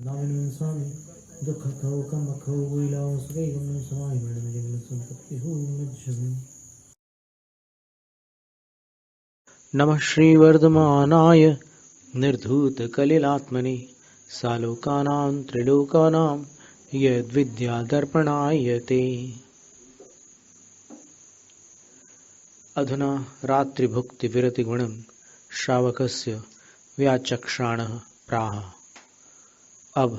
नामिनं स्वामी दुःखखौ कमखौ विलासकैकं समाय जन्म संपत्ति हो मज्जमि। नमः श्रीवर्धमानाय निर्धूतकलिलात्मने सालोकानां त्रिलोकानां यद्विद्यादर्पणाय ते। अधुना रात्रिभुक्तिविरतिगुणं श्रावकस्य व्याचक्षाणः प्राह। अब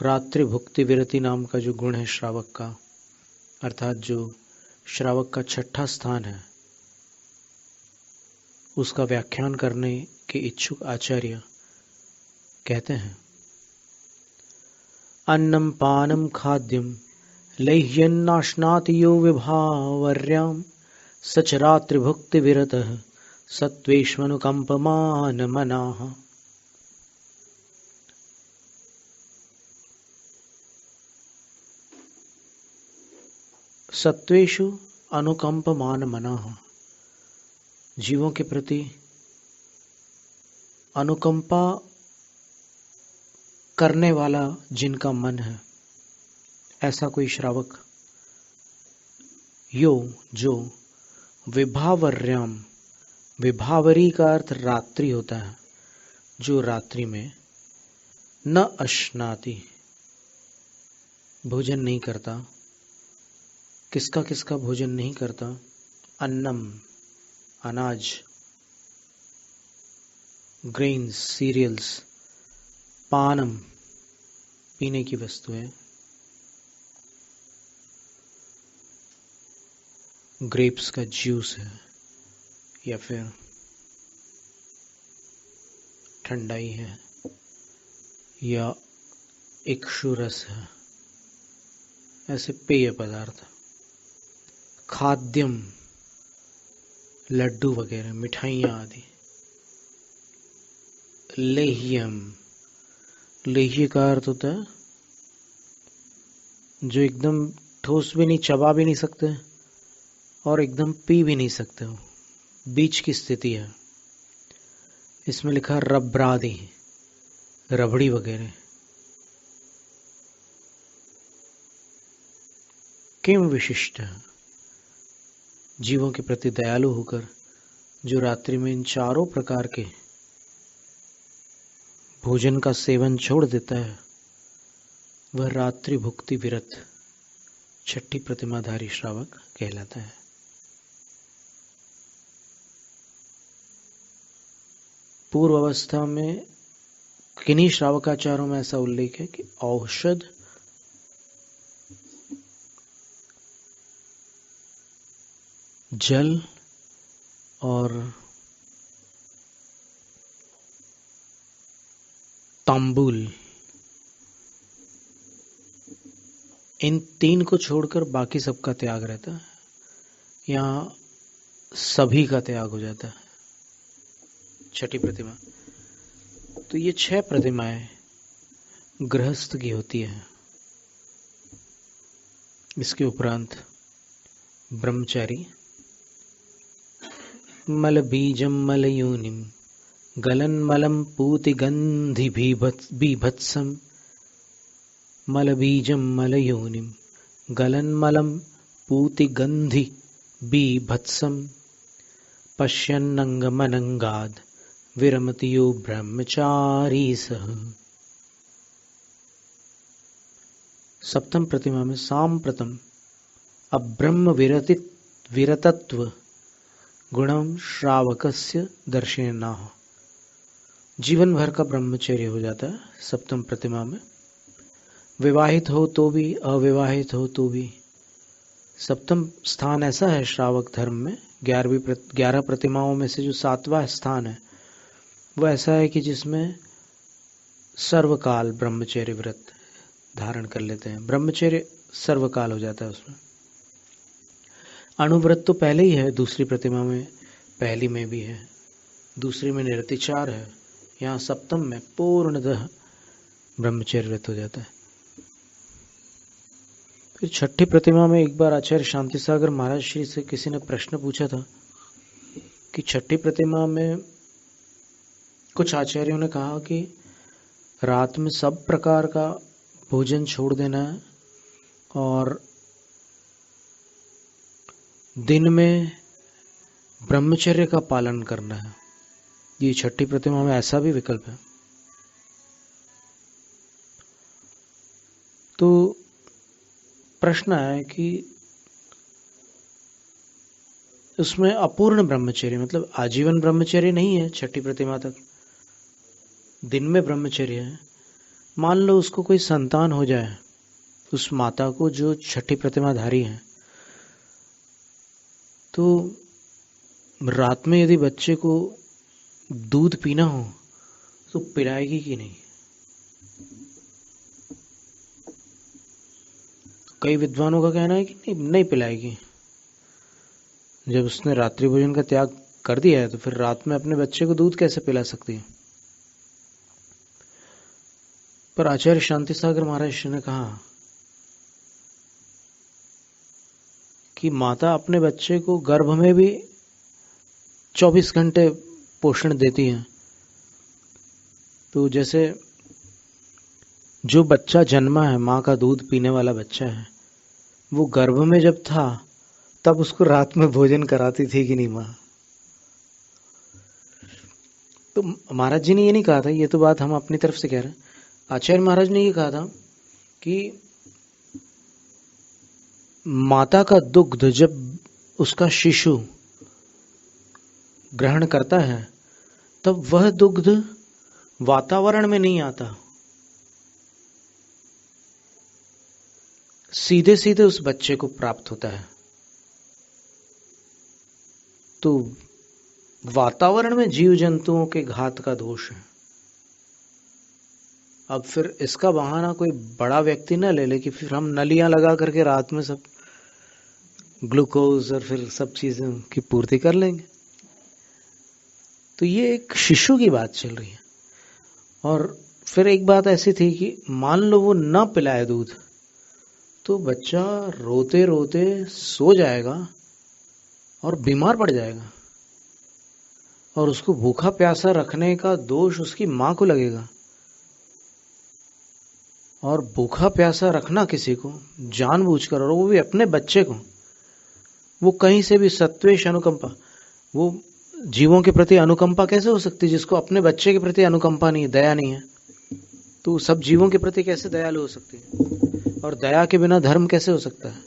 रात्रि भुक्ति विरति नाम का जो गुण है श्रावक का, अर्थात जो श्रावक का छठा स्थान है, उसका व्याख्यान करने के इच्छुक आचार्य कहते हैं, अन्नम पानम खाद्यम लैह्यन्नाश्नाति यो विभावर्याम सच रात्रि भुक्ति विरतः सत्वेष्वनुकंपमान मनाः। सत्वेषु अनुकंपमान मनाः, जीवों के प्रति अनुकंपा करने वाला जिनका मन है, ऐसा कोई श्रावक। यो जो विभावर्याम, विभावरी का अर्थ रात्रि होता है, जो रात्रि में न अश्नाति, भोजन नहीं करता। किसका किसका भोजन नहीं करता? अन्नम, अनाज, ग्रेन्स, सीरियल्स, पानम, पीने की वस्तुएं, ग्रेप्स का जूस है या फिर ठंडाई है या इक्षु रस है, ऐसे पेय पदार्थ। खाद्यम, लड्डू वगैरह, मिठाइयाँ आदि। लेह्यम, लेह्य का अर्थ होता है जो एकदम ठोस भी नहीं, चबा भी नहीं सकते और एकदम पी भी नहीं सकते हो, बीच की स्थिति है। इसमें लिखा रब्रादि, रबड़ी वगैरह। किम विशिष्ट, जीवों के प्रति दयालु होकर जो रात्रि में इन चारों प्रकार के भोजन का सेवन छोड़ देता है, वह रात्रि भुक्ति विरत छठी प्रतिमाधारी श्रावक कहलाता है। पूर्व अवस्था में किन्हीं श्रावकाचारों में ऐसा उल्लेख है कि औषध, जल और तांबूल, इन तीन को छोड़कर बाकी सबका त्याग रहता है। यहाँ सभी का त्याग हो जाता है छठी प्रतिमा। तो ये 6 प्रतिमाएं गृहस्थ की होती है। इसके उपरांत ब्रह्मचारी मल बीजम मल योनिम गलन मलम पूति गंधि बीभत्सम, मल बीजम मल योनिम गलन मलम पूति गंधि बीभत्सम पश्यन्नंगमनंगाद विरमतियो ब्रह्मचारी सह। सप्तम प्रतिमा में सांप्रतम अब्रह्म विरतत्व गुणम श्रावकस्य दर्शनेनाह, जीवन भर का ब्रह्मचर्य हो जाता है सप्तम प्रतिमा में। विवाहित हो तो भी, अविवाहित हो तो भी। सप्तम स्थान ऐसा है श्रावक धर्म में, 11 प्रतिमाओं में से जो 7वां स्थान है वो ऐसा है कि जिसमें सर्वकाल ब्रह्मचर्य व्रत धारण कर लेते हैं। ब्रह्मचर्य सर्वकाल हो जाता है उसमें। अणुव्रत तो पहले ही है, दूसरी प्रतिमा में, पहली में भी है, दूसरी में निरतिचार है, यहाँ सप्तम में पूर्णतः ब्रह्मचर्य व्रत हो जाता है। फिर छठी प्रतिमा में एक बार आचार्य शांति सागर महाराज श्री से किसी ने प्रश्न पूछा था कि छठी प्रतिमा में कुछ आचार्यों ने कहा कि रात में सब प्रकार का भोजन छोड़ देना है और दिन में ब्रह्मचर्य का पालन करना है। ये छठी प्रतिमा में ऐसा भी विकल्प है। तो प्रश्न है कि उसमें अपूर्ण ब्रह्मचर्य मतलब आजीवन ब्रह्मचर्य नहीं है, छठी प्रतिमा तक दिन में ब्रह्मचर्य है। मान लो उसको कोई संतान हो जाए, उस माता को जो छठी प्रतिमा धारी है, तो रात में यदि बच्चे को दूध पीना हो तो पिलाएगी कि नहीं? कई विद्वानों का कहना है कि नहीं पिलाएगी। जब उसने रात्रि भोजन का त्याग कर दिया है तो फिर रात में अपने बच्चे को दूध कैसे पिला सकती है? पर आचार्य शांति सागर महाराज ने कहा कि माता अपने बच्चे को गर्भ में भी 24 घंटे पोषण देती है। तो जैसे जो बच्चा जन्मा है, माँ का दूध पीने वाला बच्चा है, वो गर्भ में जब था तब उसको रात में भोजन कराती थी कि नहीं माँ? तो महाराज जी ने ये नहीं कहा था, ये तो बात हम अपनी तरफ से कह रहे हैं। आचार्य महाराज ने ये कहा था कि माता का दुग्ध जब उसका शिशु ग्रहण करता है तब वह दुग्ध वातावरण में नहीं आता, सीधे सीधे उस बच्चे को प्राप्त होता है। तो वातावरण में जीव जंतुओं के घात का दोष है। अब फिर इसका बहाना कोई बड़ा व्यक्ति ना ले ले कि फिर हम नलियां लगा करके रात में सब ग्लूकोज और फिर सब चीजों की पूर्ति कर लेंगे। तो ये एक शिशु की बात चल रही है। और फिर एक बात ऐसी थी कि मान लो वो ना पिलाए दूध तो बच्चा रोते रोते सो जाएगा और बीमार पड़ जाएगा, और उसको भूखा प्यासा रखने का दोष उसकी मां को लगेगा। और भूखा प्यासा रखना किसी को जानबूझकर, और वो भी अपने बच्चे को, वो कहीं से भी सत्वेश अनुकंपा, वो जीवों के प्रति अनुकंपा कैसे हो सकती है जिसको अपने बच्चे के प्रति अनुकंपा नहीं है, दया नहीं है? तो सब जीवों के प्रति कैसे दयालु हो सकती है? और दया के बिना धर्म कैसे हो सकता है?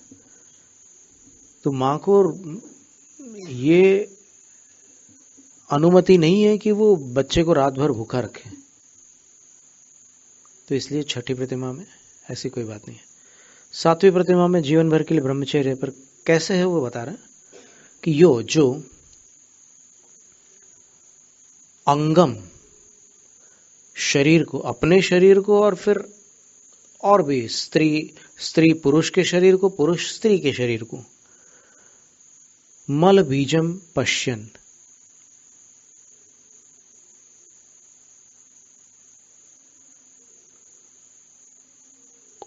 तो मां को ये अनुमति नहीं है कि वो बच्चे को रात भर भूखा रखे। तो इसलिए छठी प्रतिमा में ऐसी कोई बात नहीं है। सातवीं प्रतिमा में जीवन भर के लिए ब्रह्मचर्य, पर कैसे है वो बता रहे हैं कि जो अंगम शरीर को, अपने शरीर को, और फिर और भी स्त्री पुरुष के शरीर को, पुरुष स्त्री के शरीर को, मल बीजम पश्यन,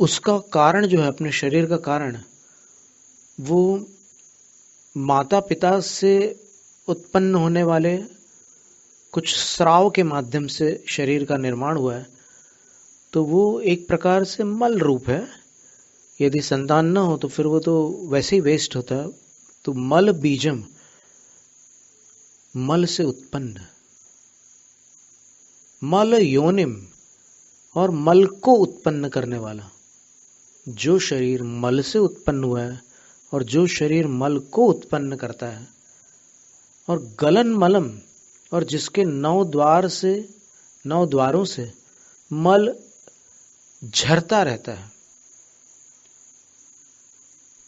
उसका कारण जो है, अपने शरीर का कारण, वो माता पिता से उत्पन्न होने वाले कुछ स्राव के माध्यम से शरीर का निर्माण हुआ है। तो वो एक प्रकार से मल रूप है। यदि संतान न हो तो फिर वो तो वैसे ही वेस्ट होता है। तो मल बीजम, मल से उत्पन्न, मल योनिम, और मल को उत्पन्न करने वाला। जो शरीर मल से उत्पन्न हुआ है और जो शरीर मल को उत्पन्न करता है, और गलन मलम, और जिसके 9 द्वारों से मल झरता रहता है,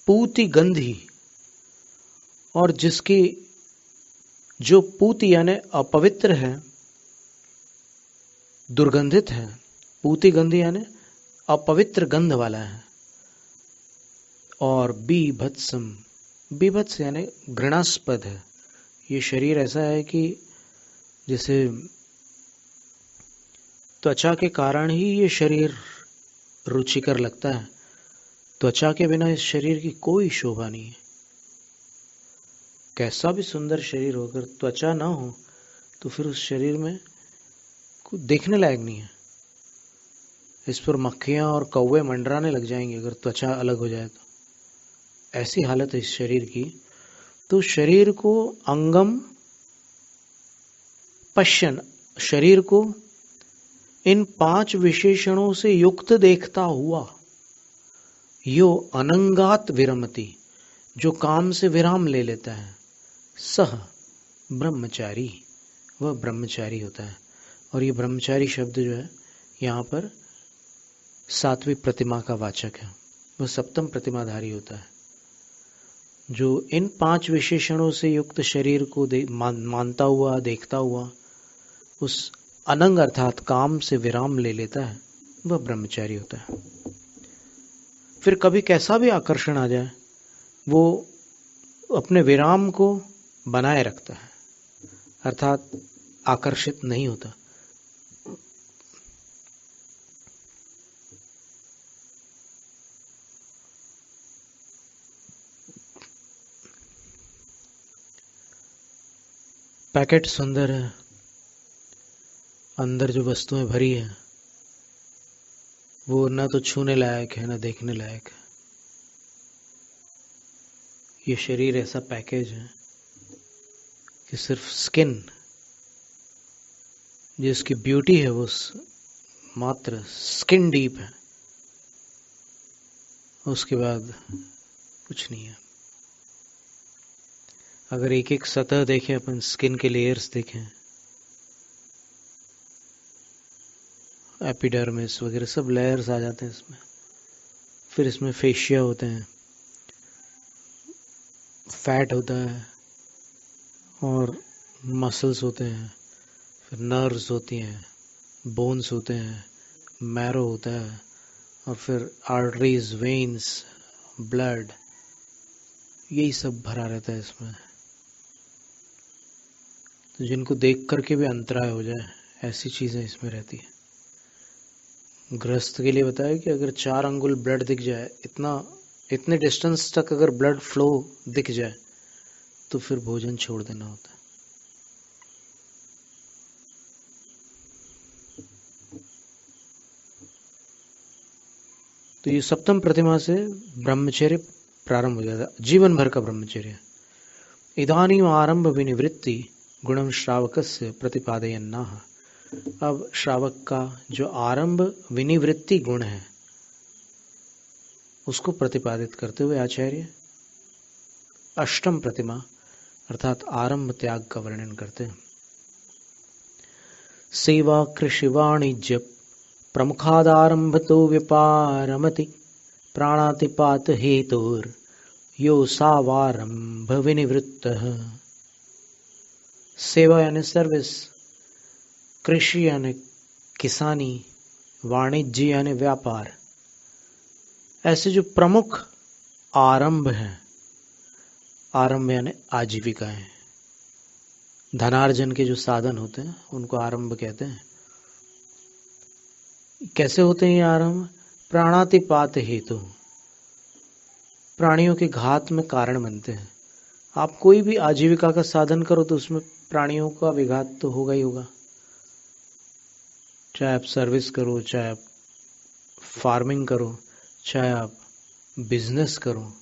पूति गंधी, और जिसकी जो पूति यानी अपवित्र है, दुर्गंधित है, पूति गंधी यानी अपवित्र गंध वाला है, और बीभत्सम, बीभत्स यानी घृणास्पद है। ये शरीर ऐसा है कि जैसे त्वचा के कारण ही ये शरीर रुचिकर लगता है। त्वचा के बिना इस शरीर की कोई शोभा नहीं है। कैसा भी सुंदर शरीर होकर त्वचा ना हो तो फिर उस शरीर में कुछ देखने लायक नहीं है। इस पर मक्खियां और कौवे मंडराने लग जाएंगे अगर त्वचा अलग हो जाए तो। ऐसी हालत है इस शरीर की। तो शरीर को अंगम पश्यन, शरीर को इन 5 विशेषणों से युक्त देखता हुआ, यो अनंगात विरमति, जो काम से विराम ले लेता है, सह ब्रह्मचारी, वह ब्रह्मचारी होता है। और ये ब्रह्मचारी शब्द जो है यहाँ पर 7वीं प्रतिमा का वाचक है, वह सप्तम प्रतिमाधारी होता है, जो इन 5 विशेषणों से युक्त शरीर को मानता हुआ, देखता हुआ, उस अनंग अर्थात काम से विराम ले लेता है, वह ब्रह्मचारी होता है। फिर कभी कैसा भी आकर्षण आ जाए, वो अपने विराम को बनाए रखता है, अर्थात आकर्षित नहीं होता। पैकेट सुंदर है, अंदर जो वस्तुएं भरी है वो ना तो छूने लायक है ना देखने लायक है। ये शरीर ऐसा पैकेज है कि सिर्फ स्किन, जिसकी ब्यूटी है वो मात्र स्किन डीप है, उसके बाद कुछ नहीं है। अगर एक एक सतह देखें, अपन स्किन के लेयर्स देखें, एपिडर्मिस वगैरह सब लेयर्स आ जाते हैं इसमें। फिर इसमें फेशिया होते हैं, फैट होता है, और मसल्स होते हैं, फिर नर्व्स होती हैं, बोन्स होते हैं, मैरो होता है, और फिर आर्टरीज, वेन्स, ब्लड, यही सब भरा रहता है इसमें। तो जिनको देख करके भी अंतराय हो जाए, ऐसी चीज़ें इसमें रहती है। गृहस्थ के लिए बताया कि अगर 4 अंगुल ब्लड दिख जाए, इतने डिस्टेंस तक अगर ब्लड फ्लो दिख जाए, तो फिर भोजन छोड़ देना होता है। तो ये सप्तम प्रतिमा से ब्रह्मचर्य प्रारंभ हो जाता है, जीवन भर का ब्रह्मचर्य। इदानीम आरंभ विनिवृत्ति गुणम श्रावकस्य प्रतिपादयन्नाह। अब श्रावक का जो आरंभ विनिवृत्ति गुण है उसको प्रतिपादित करते हुए आचार्य अष्टम प्रतिमा अर्थात आरंभ त्याग का वर्णन करते हैं। सेवा कृषि वाणिज्य प्रमुखादारंभ तो व्यापारमति प्राणातिपात हेतुर यो सावारंभ विनिवृत्तः। सेवा यानी सर्विस, कृषि यानी किसानी, वाणिज्य यानी व्यापार, ऐसे जो प्रमुख आरंभ हैं, आरंभ यानी आजीविकाएं, धनार्जन के जो साधन होते हैं उनको आरंभ कहते हैं। कैसे होते हैं ये आरंभ? प्राणातिपात हेतु, प्राणियों के घात में कारण बनते हैं। आप कोई भी आजीविका का साधन करो तो उसमें प्राणियों का विघात तो होगा ही होगा, चाहे आप सर्विस करो, चाहे आप फार्मिंग करो, चाहे आप बिजनेस करो,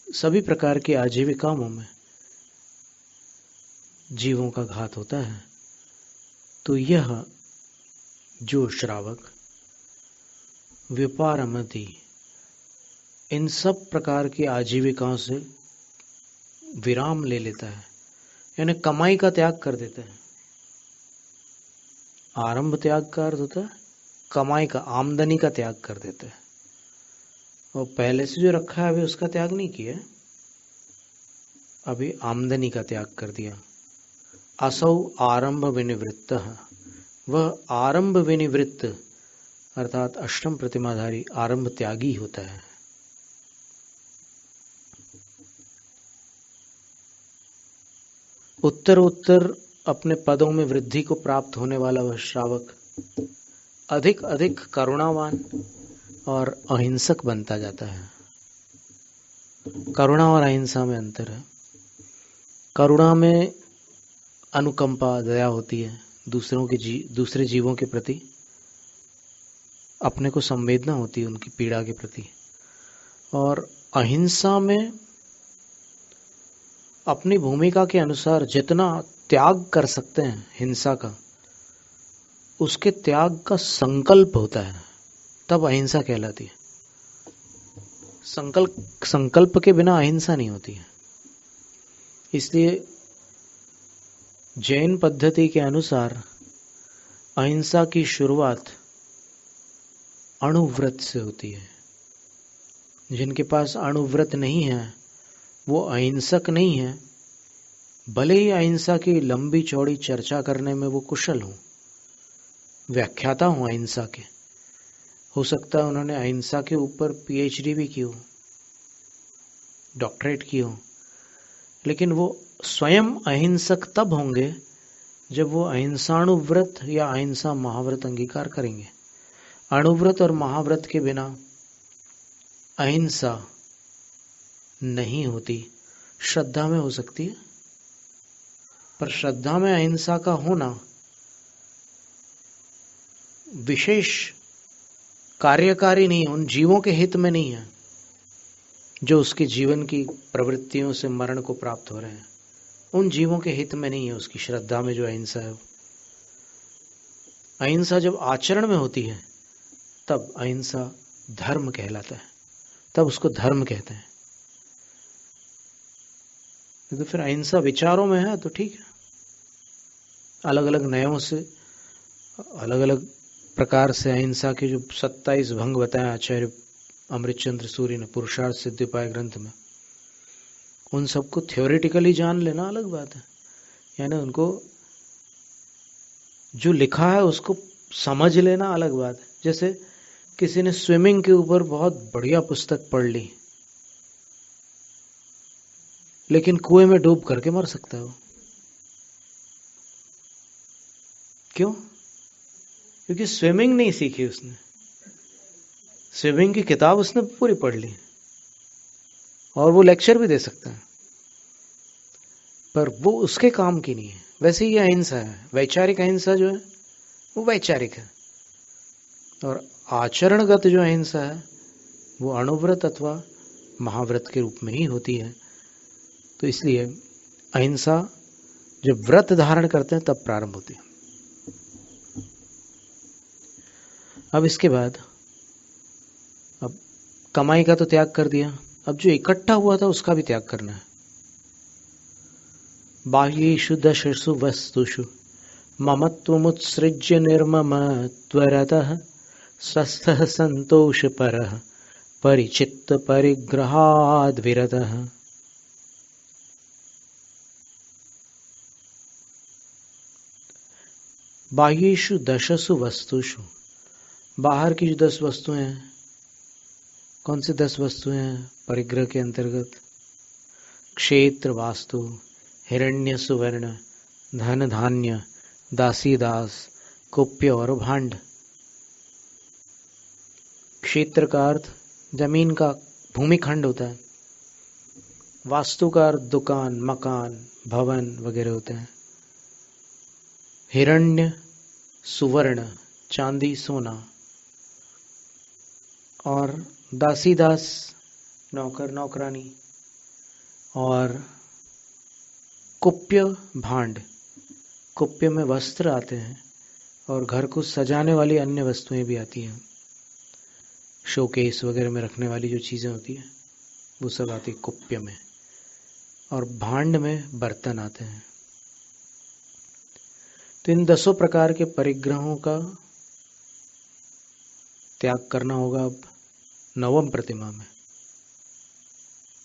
सभी प्रकार की आजीविकाओं में जीवों का घात होता है। तो यह जो श्रावक व्यापारमति इन सब प्रकार की आजीविकाओं से विराम ले लेता है, यानी कमाई का त्याग कर देता है। आरंभ त्याग का अर्थ होता है कमाई का, आमदनी का त्याग कर देता है, और पहले से जो रखा है अभी उसका त्याग नहीं किया, अभी आमदनी का त्याग कर दिया। असौ आरंभ विनिवृत्त, वह आरंभ विनिवृत्त अर्थात अष्टम प्रतिमाधारी आरंभ त्यागी होता है। उत्तरोत्तर अपने पदों में वृद्धि को प्राप्त होने वाला वह श्रावक अधिक अधिक करुणावान और अहिंसक बनता जाता है। करुणा और अहिंसा में अंतर है। करुणा में अनुकंपा, दया होती है दूसरे जीवों के प्रति, अपने को संवेदना होती है उनकी पीड़ा के प्रति। और अहिंसा में अपनी भूमिका के अनुसार जितना त्याग कर सकते हैं हिंसा का, उसके त्याग का संकल्प होता है, तब अहिंसा कहलाती है। संकल्प के बिना अहिंसा नहीं होती है। इसलिए जैन पद्धति के अनुसार अहिंसा की शुरुआत अणुव्रत से होती है। जिनके पास अणुव्रत नहीं है वो अहिंसक नहीं है, भले ही अहिंसा की लंबी चौड़ी चर्चा करने में वो कुशल हों, व्याख्याता हों अहिंसा के। हो सकता है उन्होंने अहिंसा के ऊपर पीएचडी भी की हो, डॉक्टरेट की हो, लेकिन वो स्वयं अहिंसक तब होंगे जब वो अहिंसाणुव्रत या अहिंसा महाव्रत अंगीकार करेंगे। अणुव्रत और महाव्रत के बिना अहिंसा नहीं होती। श्रद्धा में हो सकती है, पर श्रद्धा में अहिंसा का होना विशेष कार्यकारी नहीं है, उन जीवों के हित में नहीं है जो उसके जीवन की प्रवृत्तियों से मरण को प्राप्त हो रहे हैं। उन जीवों के हित में नहीं है उसकी श्रद्धा में जो अहिंसा है। अहिंसा जब आचरण में होती है तब अहिंसा धर्म कहलाता है, तब उसको धर्म कहते हैं। तो फिर अहिंसा विचारों में है तो ठीक है, अलग अलग नयों से अलग अलग प्रकार से अहिंसा के जो 27 भंग बताए आचार्य अमृतचंद्र सूरी ने पुरुषार्थ सिद्धिपाय ग्रंथ में, उन सबको थ्योरेटिकली जान लेना अलग बात है, यानी उनको जो लिखा है उसको समझ लेना अलग बात है। जैसे किसी ने स्विमिंग के ऊपर बहुत बढ़िया पुस्तक पढ़ ली, लेकिन कुएं में डूब करके मर सकता है वो। क्यों? क्योंकि स्विमिंग नहीं सीखी उसने। स्विमिंग की किताब उसने पूरी पढ़ ली और वो लेक्चर भी दे सकता है, पर वो उसके काम की नहीं है। वैसे ही अहिंसा है, वैचारिक अहिंसा जो है वो वैचारिक है, और आचरणगत जो अहिंसा है वो अणुव्रत अथवा महाव्रत के रूप में ही होती है। तो इसलिए अहिंसा जब व्रत धारण करते हैं तब प्रारंभ होती है। अब इसके बाद अब कमाई का तो त्याग कर दिया, अब जो इकट्ठा हुआ था उसका भी त्याग करना है। बाह्येषु दशसु वस्तुषु ममत्वमुत्सृज्य निर्ममत्वरतः स्वस्थः सन्तोषपरः परिचित्त परिग्रहाद् विरतः। बाह्येषु दशसु वस्तुषु, बाहर की जो 10 वस्तुएं हैं, कौन सी 10 वस्तुएं हैं परिग्रह के अंतर्गत? क्षेत्र वास्तु, हिरण्य सुवर्ण, धन धान्य, दासी दास, कुप्य और भांड। क्षेत्र का अर्थ जमीन का भूमिखंड होता है, वास्तु का अर्थ दुकान, मकान, भवन वगैरह होते हैं। हिरण्य सुवर्ण, चांदी सोना, और दासी दास नौकर नौकरानी, और कुप्य भांड, कुप्य में वस्त्र आते हैं और घर को सजाने वाली अन्य वस्तुएं भी आती हैं, शोकेस वगैरह में रखने वाली जो चीजें होती हैं वो सब आती है कुप्य में, और भांड में बर्तन आते हैं। तो इन 10 प्रकार के परिग्रहों का त्याग करना होगा अब नवम प्रतिमा में।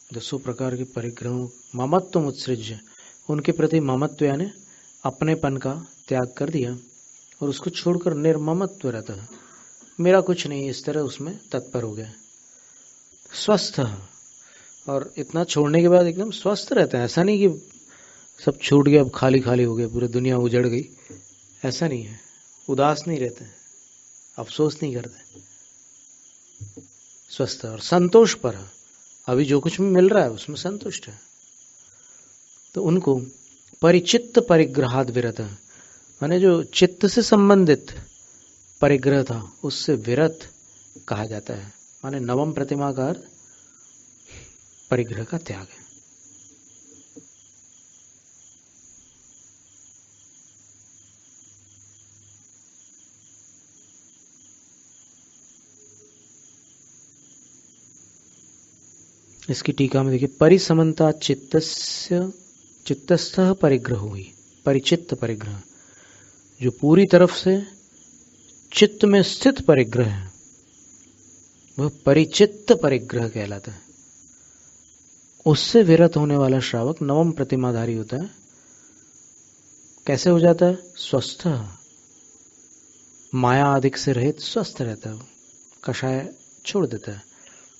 10 प्रकार के परिग्रहों, ममत्व मुत्सृज्य, उनके प्रति ममत्व यानी अपनेपन का त्याग कर दिया और उसको छोड़कर निर्ममत्व रहता है, मेरा कुछ नहीं, इस तरह उसमें तत्पर हो गया। स्वस्थ, और इतना छोड़ने के बाद एकदम स्वस्थ रहता है। ऐसा नहीं कि सब छूट गया अब खाली खाली हो गया, पूरी दुनिया उजड़ गई, ऐसा नहीं है। उदास नहीं रहते, अफसोस नहीं करते, स्वस्थ और संतोष पर, अभी जो कुछ मिल रहा है उसमें संतुष्ट है। तो उनको परिचित्त परिग्रहाद विरत, माने जो चित्त से संबंधित परिग्रह था उससे विरत कहा जाता है। माने नवम प्रतिमा का अर्थ परिग्रह का त्याग है। इसकी टीका में देखिए, परिसमन्ता चित्तस्थ परिग्रह हुई, परिचित्त परिग्रह, जो पूरी तरफ से चित्त में स्थित परिग्रह है वह परिचित्त परिग्रह कहलाता है। उससे विरत होने वाला श्रावक नवम प्रतिमाधारी होता है। कैसे हो जाता है? स्वस्थ, माया आदि से रहित स्वस्थ रहता है, कषाय छोड़ देता है।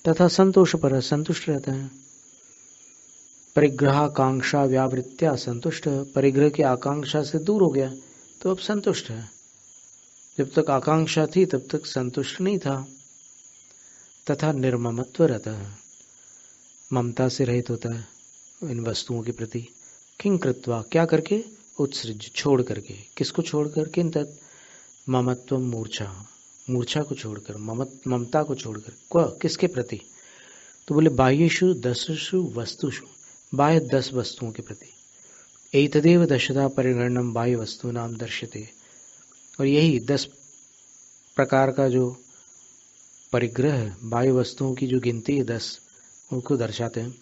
तथा संतोष पर संतुष्ट रहता है। परिग्रहाकांक्षा व्यावृत्या संतुष्ट, परिग्रह की आकांक्षा से दूर हो गया तो अब संतुष्ट है। जब तक आकांक्षा थी तब तक संतुष्ट नहीं था। तथा निर्ममत्व रहता है, ममता से रहित होता है इन वस्तुओं के प्रति। किं कृत्वा, क्या करके? उत्सृज, छोड़ करके। किसको छोड़कर? किन तत् ममत्व मूर्छा, मूर्छा को छोड़कर, ममता को छोड़कर। किसके प्रति? तो बोले बाह्येषु दशसु वस्तुषु, बाह्य 10 वस्तुओं के प्रति। एतदेव दशधा परिगणनम बाह्य वस्तु नाम दर्श्यते। और यही 10 प्रकार का जो परिग्रह है, बाह्य वस्तुओं की जो गिनती है 10, उनको दर्शाते हैं।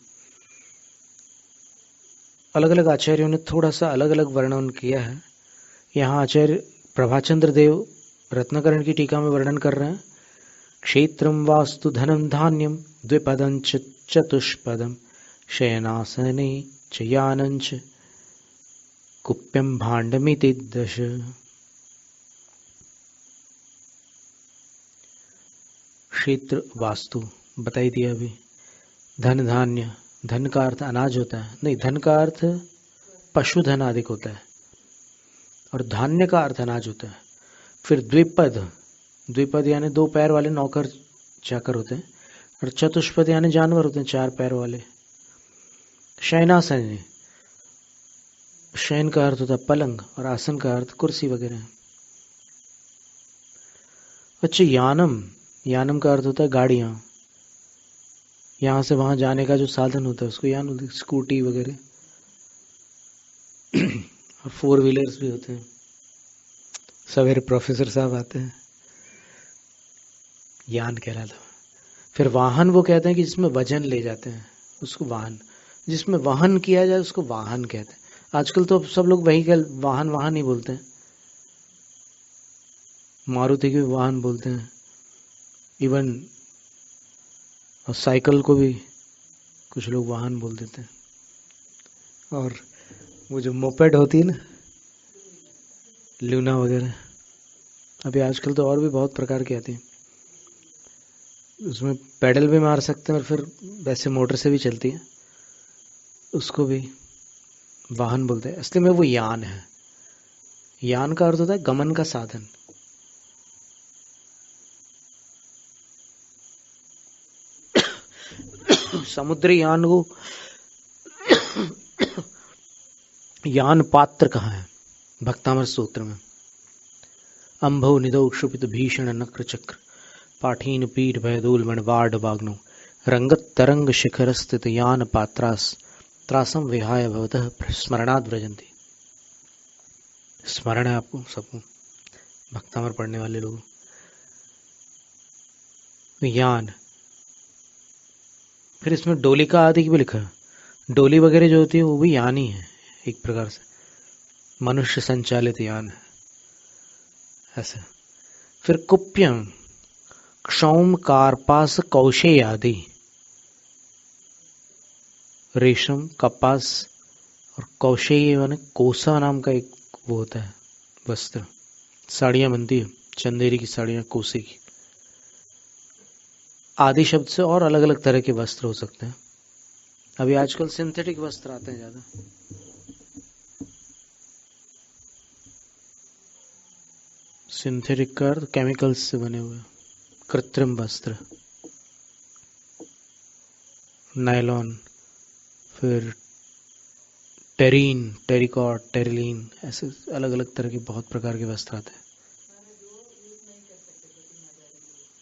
अलग अलग आचार्यों ने थोड़ा सा अलग अलग वर्णन किया है। यहाँ आचार्य प्रभाचंद्र देव रत्नकरण की टीका में वर्णन कर रहे हैं। क्षेत्रम वास्तु धनम धान्यम द्विपदं चतुष्पदम शयनासने च यानं च कुप्यम भाण्डमिति दश। क्षेत्र वास्तु बताई दिया अभी। धन धान्य, धन का अर्थ अनाज होता है, नहीं, धन का अर्थ पशुधन आदि होता है, और धान्य का अर्थ अनाज होता है। फिर द्विपद, द्विपद यानी 2 पैर वाले नौकर चाकर होते हैं, और चतुष्पद यानी जानवर होते हैं 4 पैर वाले। शयनासन, शयन का अर्थ होता है पलंग, और आसन का अर्थ कुर्सी वगैरह। अच्छा, यानम, यानम का अर्थ होता है गाड़ियां, यहाँ से वहां जाने का जो साधन होता है उसको यान होता है, स्कूटी वगैरह। और 4 व्हीलर्स भी होते हैं। सवेरे प्रोफेसर साहब आते हैं, यान कहलाता है। फिर वाहन वो कहते हैं कि जिसमें वजन ले जाते हैं उसको वाहन, जिसमें वहन किया जाए उसको वाहन कहते हैं। आजकल तो सब लोग व्हीकल वाहन वाहन ही बोलते हैं, मारुति के वाहन बोलते हैं, इवन और साइकिल को भी कुछ लोग वाहन बोल देते हैं। और वो जो मोपेड होती है ना, लूना वगैरह, अभी आजकल तो और भी बहुत प्रकार की आती हैं। उसमें पेडल भी मार सकते हैं और फिर वैसे मोटर से भी चलती है, उसको भी वाहन बोलते हैं। असली में वो यान है। यान का अर्थ होता है गमन का साधन। समुद्री यान को यान पात्र कहा है भक्तामर सूत्र में। अंभो निदौ क्षुपित भीषण नक्र चक्र पाठीन पीठ भयदूल मणवाड वाग्नो रंगत तरंग शिखर स्थित यान पात्रास त्रासम विहाय भवतः स्मरणाद व्रजंती। स्मरण है आपको सबको, भक्तामर पढ़ने वाले लोग। यान, फिर इसमें डोलिका आदि की भी लिखा है। डोली वगैरह जो होती है वो भी यान ही है एक प्रकार से, मनुष्य संचालित यान है ऐसा। फिर कुप्यम, क्षौम कार्पास कौशेय आदि, रेशम, कपास और कौशेय माने कोसा नाम का एक वो होता है वस्त्र, साड़ियां बनती है, चंदेरी की साड़ियां, कोसे की। आदि शब्द से और अलग अलग तरह के वस्त्र हो सकते हैं। अभी आजकल सिंथेटिक वस्त्र आते हैं ज्यादा। सिंथेटिक का अर्थ केमिकल्स से बने हुए कृत्रिम वस्त्र, नायलॉन, फिर टेरीन, टेरिकॉट, टेरिलीन, ऐसे अलग अलग तरह के बहुत प्रकार के वस्त्र आते हैं।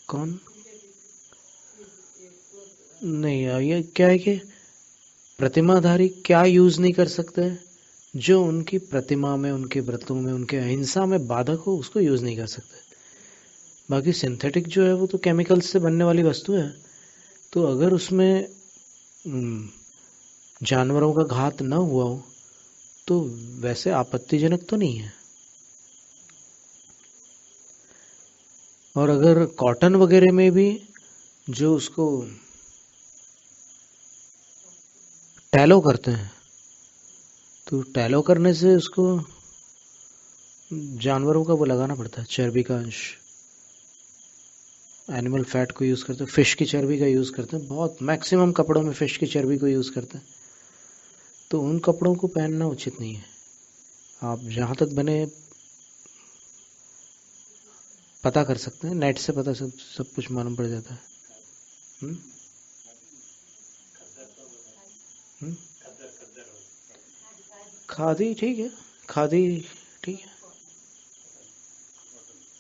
कौन? नहीं, ये क्या है कि प्रतिमाधारी क्या यूज नहीं कर सकते? जो उनकी प्रतिमा में, उनके व्रतों में, उनके अहिंसा में बाधक हो उसको यूज नहीं कर सकते। बाकी सिंथेटिक जो है वो तो केमिकल्स से बनने वाली वस्तु है, तो अगर उसमें जानवरों का घात न हुआ हो तो वैसे आपत्तिजनक तो नहीं है। और अगर कॉटन वगैरह में भी जो उसको टैलो करते हैं, तो टैलो करने से उसको जानवरों का वो लगाना पड़ता है, चर्बी का अंश। एनिमल फैट को यूज़ करते हैं, फिश की चर्बी का यूज़ करते हैं, बहुत मैक्सिमम कपड़ों में फिश की चर्बी को यूज़ करते हैं। तो उन कपड़ों को पहनना उचित नहीं है। आप जहाँ तक बने पता कर सकते हैं, नेट से पता सब कुछ मालूम पड़ जाता है। हुँ? हुँ? खादी ठीक है, खादी ठीक है,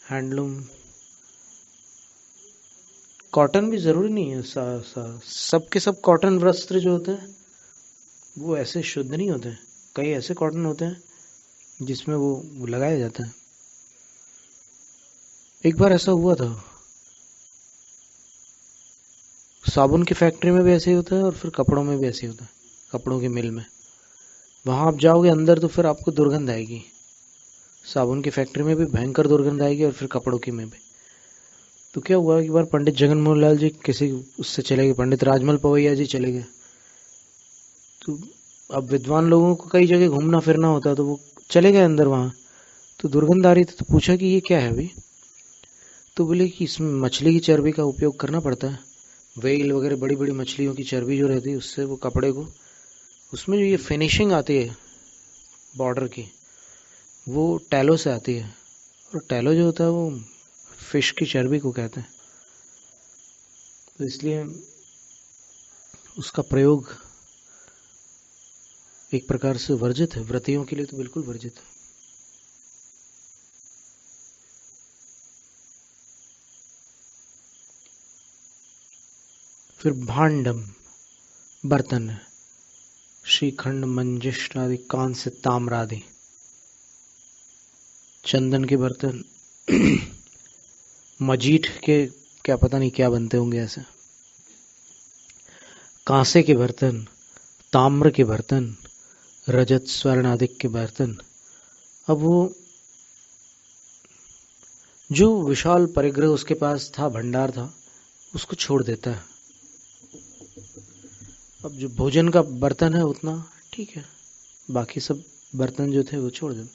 हैंडलूम। कॉटन भी ज़रूरी नहीं है, सब के सब कॉटन वस्त्र जो होते हैं वो ऐसे शुद्ध नहीं होते हैं। कई ऐसे कॉटन होते हैं जिसमें वो लगाया जाता है। एक बार ऐसा हुआ था, साबुन की फैक्ट्री में भी ऐसे ही होता है और फिर कपड़ों में भी ऐसे ही होता है, कपड़ों की मिल में। वहाँ आप जाओगे अंदर तो फिर आपको दुर्गंध आएगी। साबुन की फैक्ट्री में भी भयंकर दुर्गंध आएगी और फिर कपड़ों की में भी। तो क्या हुआ, एक बार पंडित जगन मोहन लाल जी किसी उससे चले गए, पंडित राजमल पवैया जी चले गए। तो अब विद्वान लोगों को कई जगह घूमना फिरना होता है, तो वो चले गए अंदर। वहाँ तो दुर्गंध आ रही थी, तो पूछा कि ये क्या है अभी? तो बोले कि इसमें मछली की चर्बी का उपयोग करना पड़ता है। व्हेल वगैरह बड़ी बड़ी मछलियों की चर्बी जो रहती है उससे वो कपड़े को, उसमें जो ये फिनिशिंग आती है बॉर्डर की, वो टैलो से आती है। और टैलो जो होता है वो फिश की चर्बी को कहते हैं। तो इसलिए उसका प्रयोग एक प्रकार से वर्जित है, व्रतियों के लिए तो बिल्कुल वर्जित है। फिर भांडम, बर्तन, श्रीखंड, मंजिष्ठ आदि, कांस्य, ताम्र आदि, चंदन के बर्तन, मजीठ के क्या पता नहीं क्या बनते होंगे ऐसे, कांसे के बर्तन, ताम्र के बर्तन, रजत स्वर्ण आदि के बर्तन। अब वो जो विशाल परिग्रह उसके पास था, भंडार था, उसको छोड़ देता है। अब जो भोजन का बर्तन है उतना ठीक है, बाकी सब बर्तन जो थे वो छोड़ दे।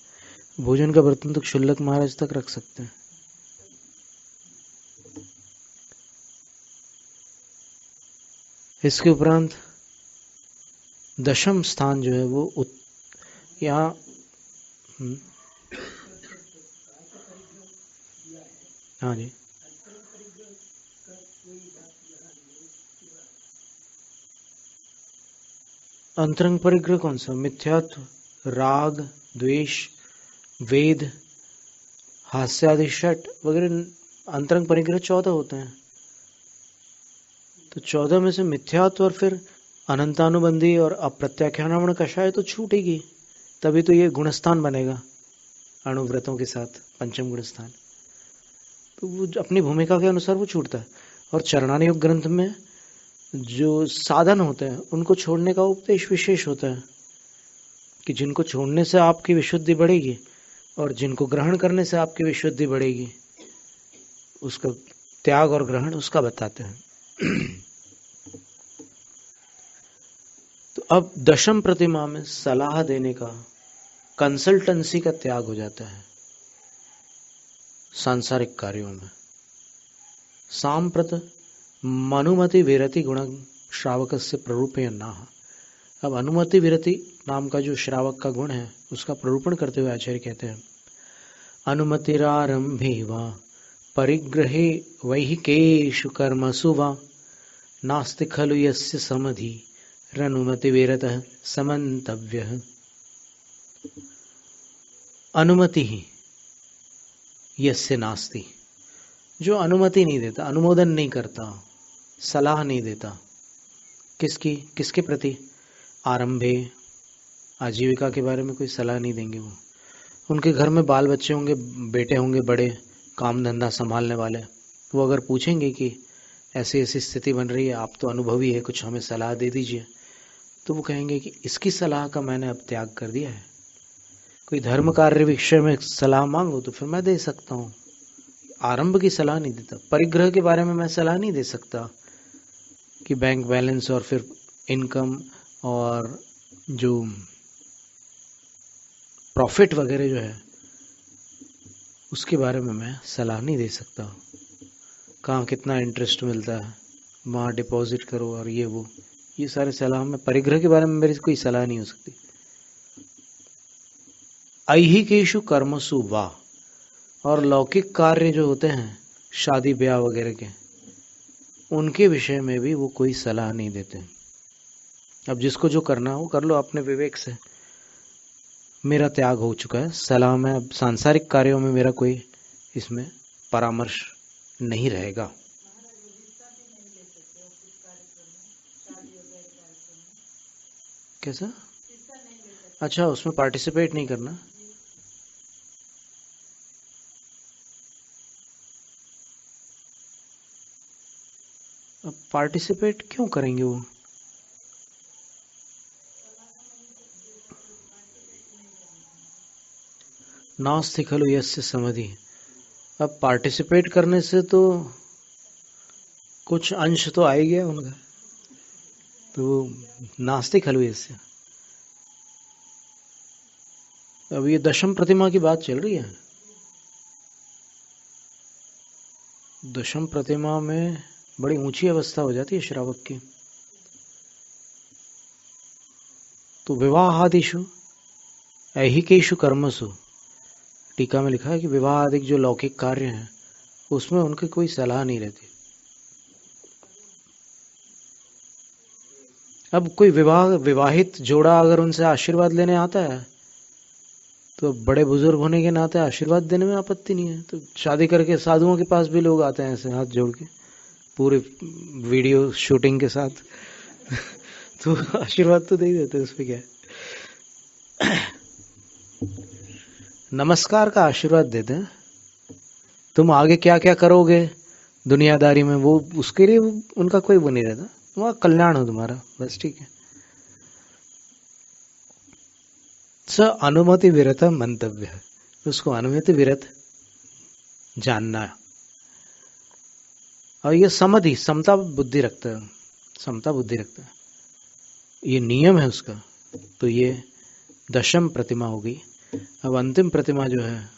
भोजन का बर्तन तो क्षुल्लक महाराज तक रख सकते हैं। इसके उपरांत दशम स्थान जो है वो यहाँ हाँ जी, अंतरंग परिग्रह कौन सा? मिथ्यात्व, राग, द्वेष, वेद, हास्यादि, षट वगैरह अंतरंग परिग्रह 14 होते हैं। तो 14 में से मिथ्यात्व और फिर अनंतानुबंधी और अप्रत्याख्यान कषाय तो छूटेगी, तभी तो ये गुणस्थान बनेगा अणुव्रतों के साथ, पंचम गुणस्थान। तो वो अपनी भूमिका के अनुसार वो छूटता है। और चरणानुयोग ग्रंथ में जो साधन होते हैं उनको छोड़ने का उपदेश विशेष होता है कि जिनको छोड़ने से आपकी विशुद्धि बढ़ेगी और जिनको ग्रहण करने से आपकी विशुद्धि बढ़ेगी, उसका त्याग और ग्रहण उसका बताते हैं। तो अब दशम प्रतिमा में सलाह देने का, कंसल्टेंसी का त्याग हो जाता है सांसारिक कार्यों में। सांप्रत मनुमति विरति गुण श्रावक से प्ररूपय नाह। अब अनुमति विरति नाम का जो श्रावक का गुण है उसका प्ररूपण करते हुए आचार्य कहते हैं, अनुमतिरारंभे वा परिग्रहे वैहिकेषु कर्मसु वा नास्ति खलु यस्य समधि रनुमति विरतः समन्तव्यः। अनुमति ही यस्य नास्ति, जो अनुमति नहीं देता, अनुमोदन नहीं करता, सलाह नहीं देता, किसके प्रति? आरंभे, आजीविका के बारे में कोई सलाह नहीं देंगे वो। उनके घर में बाल बच्चे होंगे, बेटे होंगे बड़े, काम धंधा संभालने वाले, वो अगर पूछेंगे कि ऐसी ऐसी स्थिति बन रही है, आप तो अनुभवी है, कुछ हमें सलाह दे दीजिए, तो वो कहेंगे कि इसकी सलाह का मैंने अब त्याग कर दिया है। कोई धर्म कार्य विषय में सलाह मांगो तो फिर मैं दे सकता हूँ, आरंभ की सलाह नहीं देता। परिग्रह के बारे में मैं सलाह नहीं दे सकता कि बैंक बैलेंस और फिर इनकम और जो प्रॉफिट वगैरह जो है उसके बारे में मैं सलाह नहीं दे सकता। कहाँ कितना इंटरेस्ट मिलता है, वहाँ डिपॉजिट करो और ये सारे सलाह में, परिग्रह के बारे में मेरी कोई सलाह नहीं हो सकती। ऐहिकेषु कर्मसु वा, और लौकिक कार्य जो होते हैं शादी ब्याह वगैरह के, उनके विषय में भी वो कोई सलाह नहीं देते। अब जिसको जो करना हो कर लो अपने विवेक से। मेरा त्याग हो चुका है, सलाह में अब सांसारिक कार्यों में मेरा कोई इसमें परामर्श नहीं रहेगा। कैसा? अच्छा, उसमें पार्टिसिपेट नहीं करना। अब पार्टिसिपेट क्यों करेंगे वो? नास्ति खलु यस्य समाधि। अब पार्टिसिपेट करने से तो कुछ अंश तो आ ही गया उनका, तो नास्ति खलु यस्य। अब ये दशम प्रतिमा की बात चल रही है। दशम प्रतिमा में बड़ी ऊंची अवस्था हो जाती है श्रावक की। तो विवाहादिषु ऐहिकेषु कर्मसु, टीका में लिखा है कि विवाह आदि जो लौकिक कार्य हैं उसमें उनकी कोई सलाह नहीं रहती। अब कोई विवाहित जोड़ा अगर उनसे आशीर्वाद लेने आता है तो बड़े बुजुर्ग होने के नाते आशीर्वाद देने में आपत्ति नहीं है। तो शादी करके साधुओं के पास भी लोग आते हैं ऐसे हाथ जोड़ के, पूरे वीडियो शूटिंग के साथ तो आशीर्वाद तो दे ही देते, उस पर क्या है। नमस्कार का आशीर्वाद देते हैं। तुम आगे क्या क्या करोगे दुनियादारी में, वो उसके लिए उनका कोई वो नहीं रहता, वहाँ कल्याण हो तुम्हारा, बस ठीक है। स अनुमति विरत मंतव्य है, उसको अनुमति विरत जानना है। और ये समधि, समता बुद्धि रखता है, समता बुद्धि रखता है, ये नियम है उसका। तो ये दशम प्रतिमा होगी। अब अंतिम प्रतिमा जो है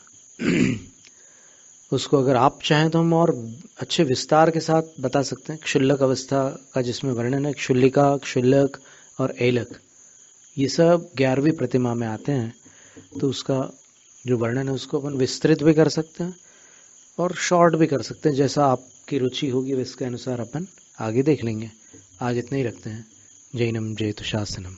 उसको अगर आप चाहें तो हम और अच्छे विस्तार के साथ बता सकते हैं। क्षुल्लक अवस्था का जिसमें वर्णन है, क्षुल्लिका, क्षुल्लक और ऐलक, ये सब 11वीं प्रतिमा में आते हैं। तो उसका जो वर्णन है उसको अपन विस्तृत भी कर सकते हैं और शॉर्ट भी कर सकते हैं, जैसा आपकी रुचि होगी इसके अनुसार अपन आगे देख लेंगे। आज इतना ही रखते हैं। जैनम जयतु शासनम।